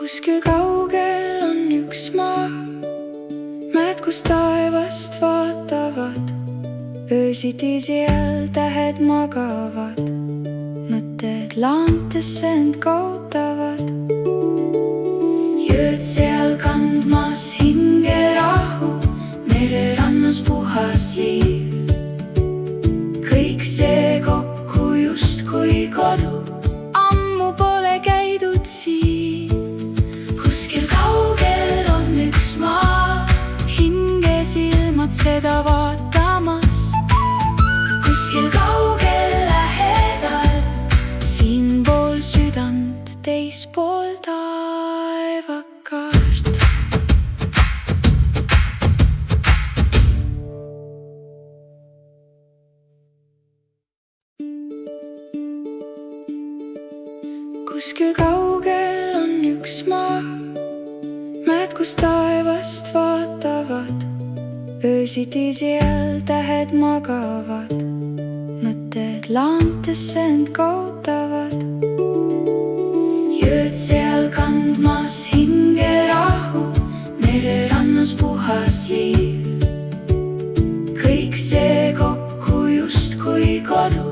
Kuskil kaugel on üks maa, mäed, kus taevast vaatavad. Öösiti seal tähed magavad, mõtted laantesse end kaotavad. Jõed seal kandmas hingerahu, mererannas puhas liiv. Kõik see kokku justkui kodu, ammu pole käidud siin. Kuskil kaugel on üks maa, hinges ilmad seda vaatamas. Kuskil kaugel lähedal, siinpool südant, teispool taevakaart. Kuskil kaugel on üks maa, mäed, kus taevast vaatavad. Öösiti seal tähed magavad, mõtted laantesse end kaotavad. Jõed seal kandmas hingerahu, mererannas puhas liiv. Kõik see kokku justkui kodu,